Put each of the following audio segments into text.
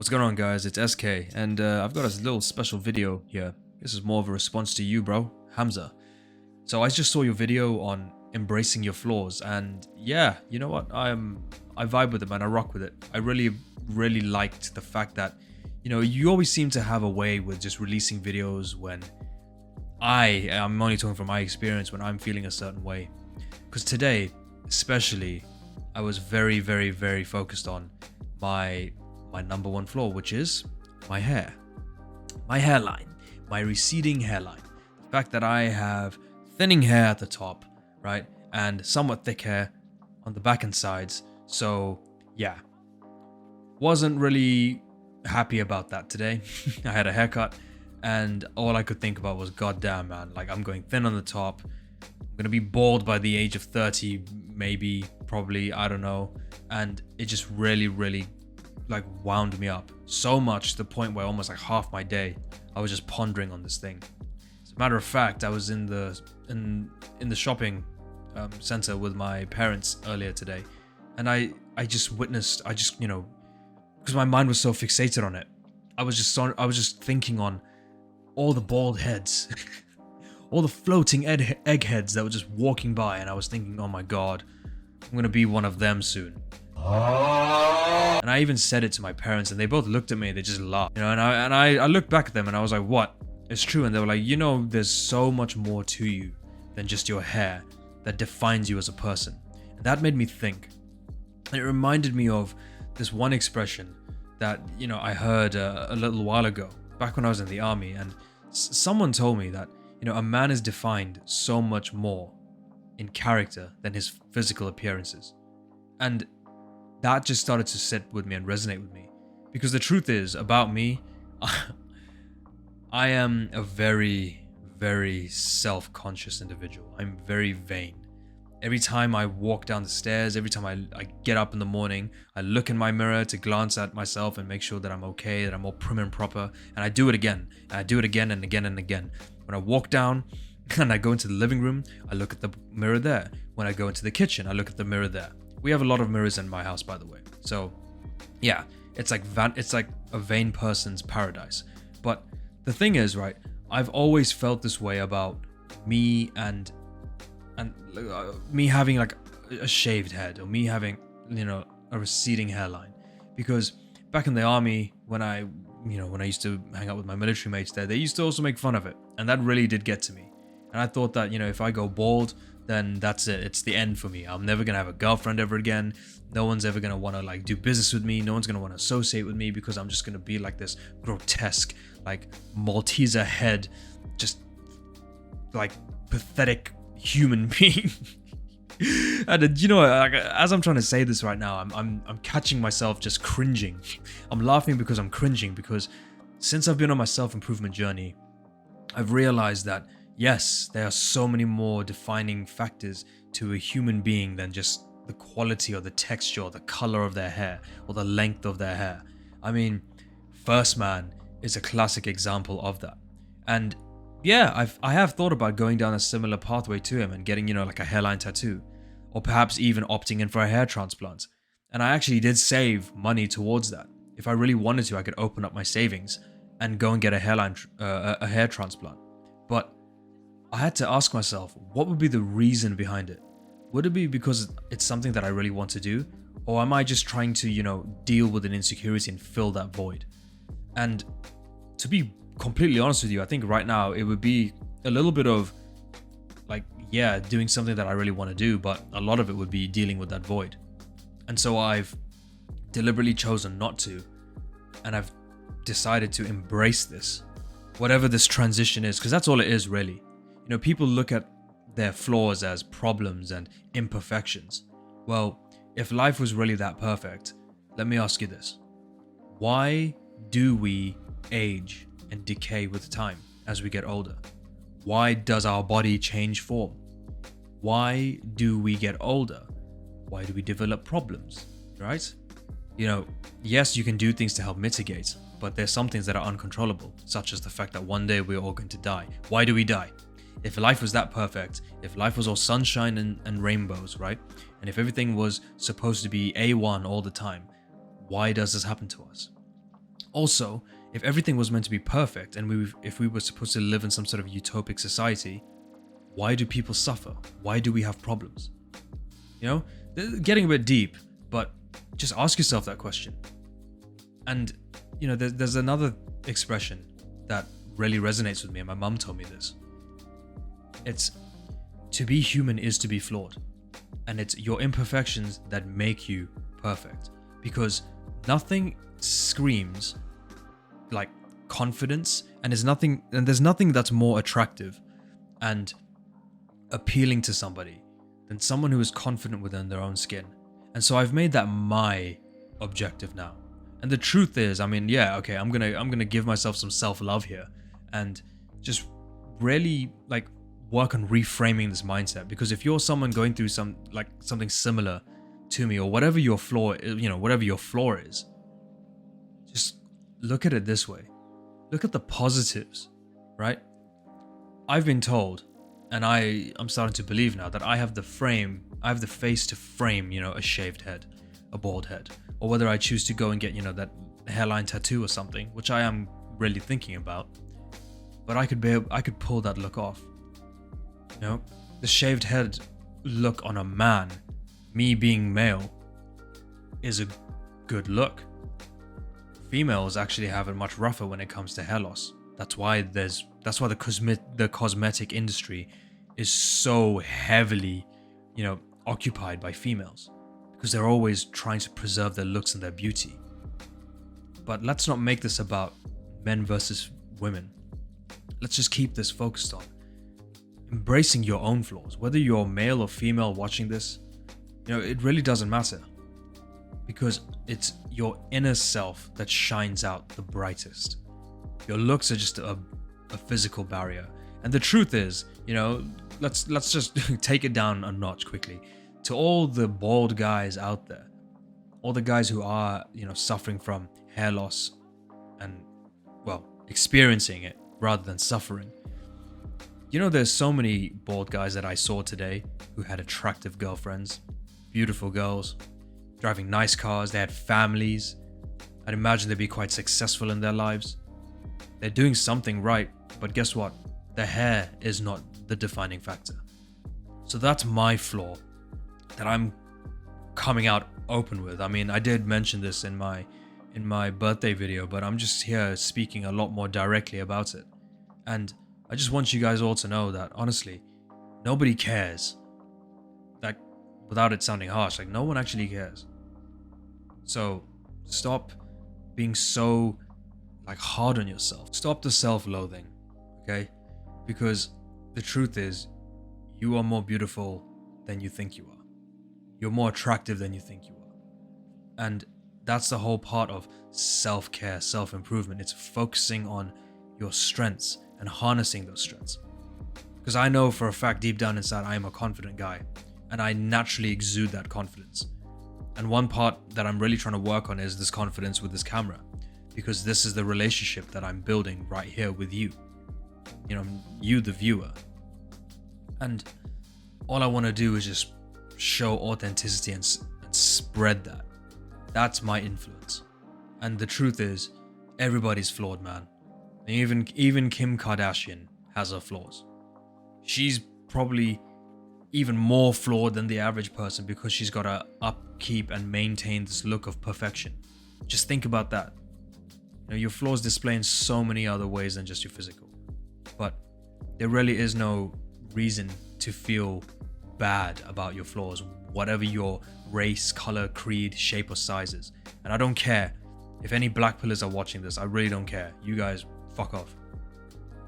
What's going on, guys? It's SK, and I've got a little special video here. This is more of a response to you, bro, Hamza. So I just saw your video on embracing your flaws, and yeah, you know what? I vibe with it, man. I rock with it. I really liked the fact that, you always seem to have a way with just releasing videos when I'm only talking from my experience when I'm feeling a certain way. Because today, especially, I was very focused on my number one flaw, which is my hair, my hairline, my receding hairline. The fact that I have thinning hair at the top, right, and somewhat thick hair on the back and sides. So yeah, wasn't really happy about that today. I had a haircut and all I could think about was, goddamn, man, like I'm going thin on the top. I'm gonna be bald by the age of 30, maybe, probably, I don't know. And it just really like wound me up so much to the point where almost like half my day I was just pondering on this thing. As a matter of fact, I was in the shopping center with my parents earlier today, and I just witnessed, because my mind was so fixated on it, I was just thinking on all the bald heads, all the floating egg heads that were just walking by, and I was thinking, oh my god, I'm gonna be one of them soon. And I even said it to my parents, and they both looked at me. They just laughed, and I looked back at them, and I was like, "What? It's true." And they were like, "There's so much more to you than just your hair that defines you as a person." And that made me think. And it reminded me of this one expression that I heard a little while ago, back when I was in the army, and someone told me that a man is defined so much more in character than his physical appearances, and that just started to sit with me and resonate with me. Because the truth is, about me, I am a very self-conscious individual. I'm very vain. Every time I walk down the stairs, every time I get up in the morning, I look in my mirror to glance at myself and make sure that I'm okay, that I'm all prim and proper. And I do it again. And I do it again and again and again. When I walk down and I go into the living room, I look at the mirror there. When I go into the kitchen, I look at the mirror there. We have a lot of mirrors in my house, by the way. So yeah, it's like a vain person's paradise. But the thing is, right, I've always felt this way about me and me having like a shaved head, or me having a receding hairline. Because back in the army, when I used to hang out with my military mates there, they used to also make fun of it, and that really did get to me. And I thought that if I go bald, then that's it. It's the end for me. I'm never gonna have a girlfriend ever again. No one's ever gonna want to like do business with me. No one's gonna want to associate with me, because I'm just gonna be like this grotesque, like Malteser head, just like pathetic human being. And as I'm trying to say this right now, I'm catching myself just cringing. I'm laughing because I'm cringing, because since I've been on my self-improvement journey, I've realized that yes, there are so many more defining factors to a human being than just the quality or the texture or the color of their hair or the length of their hair. I mean, First Man is a classic example of that. And yeah, I have thought about going down a similar pathway to him and getting, like a hairline tattoo, or perhaps even opting in for a hair transplant. And I actually did save money towards that. If I really wanted to, I could open up my savings and go and get a hair transplant. But I had to ask myself, what would be the reason behind it? Would it be because it's something that I really want to do? Or am I just trying to, deal with an insecurity and fill that void? And to be completely honest with you, I think right now it would be a little bit of like, yeah, doing something that I really want to do, but a lot of it would be dealing with that void. And so I've deliberately chosen not to, and I've decided to embrace this, whatever this transition is, because that's all it is really. People look at their flaws as problems and imperfections. Well, if life was really that perfect, let me ask you this. Why do we age and decay with time as we get older? Why does our body change form? Why do we get older? Why do we develop problems, right? Yes, you can do things to help mitigate, but there's some things that are uncontrollable, such as the fact that one day we're all going to die. Why do we die? If life was that perfect, if life was all sunshine and rainbows, right? And if everything was supposed to be A1 all the time, why does this happen to us? Also, if everything was meant to be perfect and if we were supposed to live in some sort of utopic society, why do people suffer? Why do we have problems? You know, getting a bit deep, but just ask yourself that question. And, you know, there's another expression that really resonates with me, and my mum told me this. It's, to be human is to be flawed. And it's your imperfections that make you perfect. Because nothing screams like confidence, and there's nothing that's more attractive and appealing to somebody than someone who is confident within their own skin. And so I've made that my objective now. And the truth is, I mean, yeah, okay, I'm gonna give myself some self-love here and just really like work on reframing this mindset. Because if you're someone going through something similar to me, or whatever your flaw is, just look at it this way. Look at the positives, right? I've been told, and I'm starting to believe now, that I have the face to frame, you know, a shaved head, a bald head, or whether I choose to go and get, you know, that hairline tattoo or something, which I am really thinking about. But I could pull that look off. You know, the shaved head look on a man, me being male, is a good look. Females actually have it much rougher when it comes to hair loss. That's why the cosmetic industry is so heavily, you know, occupied by females, because they're always trying to preserve their looks and their beauty. But let's not make this about men versus women. Let's just keep this focused on embracing your own flaws. Whether you're male or female watching this, you know, it really doesn't matter, because it's your inner self that shines out the brightest. Your looks are just a physical barrier. And the truth is, you know, let's just take it down a notch quickly. To all the bald guys out there, all the guys who are, you know, suffering from hair loss and, well, experiencing it rather than suffering. You know, there's so many bald guys that I saw today who had attractive girlfriends, beautiful girls, driving nice cars, they had families. I'd imagine they'd be quite successful in their lives. They're doing something right, but guess what? Their hair is not the defining factor. So that's my flaw that I'm coming out open with. I mean, I did mention this in my birthday video, but I'm just here speaking a lot more directly about it. And I just want you guys all to know that, honestly, nobody cares. Like, without it sounding harsh, like, no one actually cares. So stop being so like hard on yourself. Stop the self-loathing, okay? Because the truth is, you are more beautiful than you think you are. You're more attractive than you think you are. And that's the whole part of self-care, self-improvement. It's focusing on your strengths and harnessing those strengths. Because I know for a fact, deep down inside, I am a confident guy, and I naturally exude that confidence. And one part that I'm really trying to work on is this confidence with this camera, because this is the relationship that I'm building right here with you. You know, you, the viewer. And all I want to do is just show authenticity and spread that. That's my influence. And the truth is, everybody's flawed, man. And even Kim Kardashian has her flaws. She's probably even more flawed than the average person, because she's got to upkeep and maintain this look of perfection. Just think about that. You know, your flaws display in so many other ways than just your physical. But there really is no reason to feel bad about your flaws, whatever your race, color, creed, shape, or size is. And I don't care if any black pillars are watching this. I really don't care. You guys, fuck off.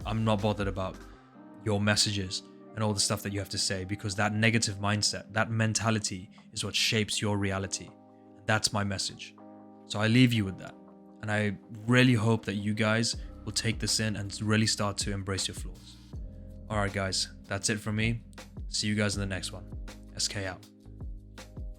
I'm not bothered about your messages and all the stuff that you have to say, because that negative mindset, that mentality is what shapes your reality. That's my message. So I leave you with that. And I really hope that you guys will take this in and really start to embrace your flaws. Alright guys, that's it from me. See you guys in the next one. SK out.